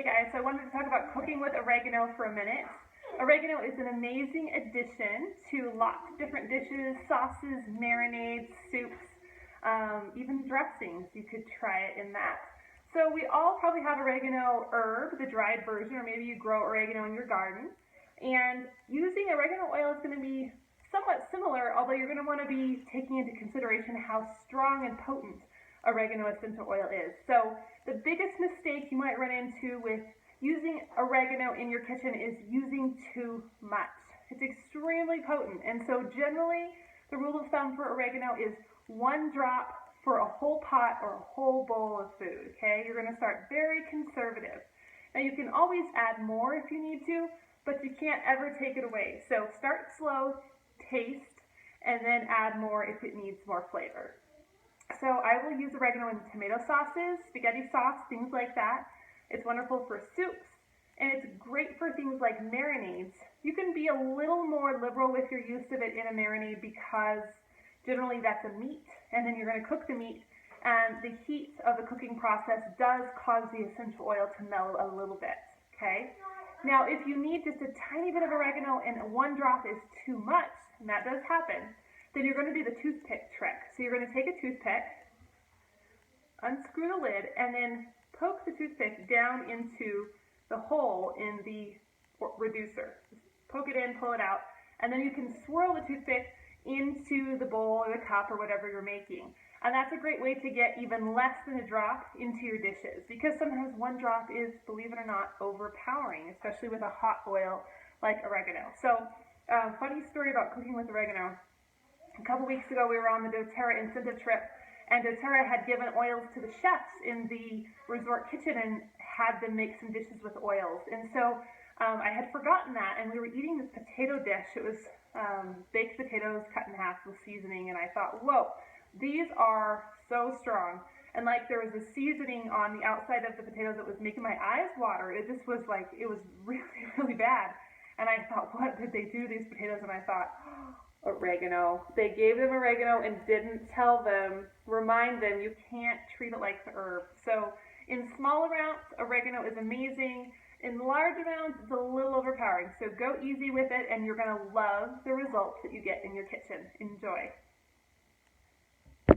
Hey guys, so I wanted to talk about cooking with oregano for a minute. Oregano is an amazing addition to lots of different dishes, sauces, marinades, soups, even dressings. You could try it in that. So we all probably have oregano herb, the dried version, or maybe you grow oregano in your garden. And using oregano oil is going to be somewhat similar, although you're going to want to be taking into consideration how strong and potent oregano essential oil is. So the biggest mistake you might run into with using oregano in your kitchen is using too much. It's extremely potent, and so generally the rule of thumb for oregano is 1 drop for a whole pot or a whole bowl of food, okay? You're going to start very conservative. Now you can always add more if you need to, but you can't ever take it away. So start slow, taste, and then add more if it needs more flavor. So I will use oregano in tomato sauces, spaghetti sauce, things like that. It's wonderful for soups, and it's great for things like marinades. You can be a little more liberal with your use of it in a marinade because generally that's a meat, and then you're going to cook the meat, and the heat of the cooking process does cause the essential oil to mellow a little bit, okay? Now, if you need just a tiny bit of oregano and 1 drop is too much, and that does happen, then you're going to do the toothpick trick. So you're going to take a toothpick, unscrew the lid, and then poke the toothpick down into the hole in the reducer. Just poke it in, pull it out, and then you can swirl the toothpick into the bowl or the cup or whatever you're making. And that's a great way to get even less than a drop into your dishes, because sometimes 1 drop is, believe it or not, overpowering, especially with a hot oil like oregano. So, funny story about cooking with oregano. A couple weeks ago, we were on the doTERRA incentive trip, and doTERRA had given oils to the chefs in the resort kitchen and had them make some dishes with oils. And so I had forgotten that, and we were eating this potato dish. It was baked potatoes cut in half with seasoning, and I thought, whoa, these are so strong. And like there was a seasoning on the outside of the potatoes that was making my eyes water. It just was like, it was really, really bad. And I thought, what did they do to these potatoes? And I thought, oregano. They gave them oregano and didn't remind them you can't treat it like the herb. So in small amounts, oregano is amazing. In large amounts, it's a little overpowering. So go easy with it, and you're going to love the results that you get in your kitchen. Enjoy.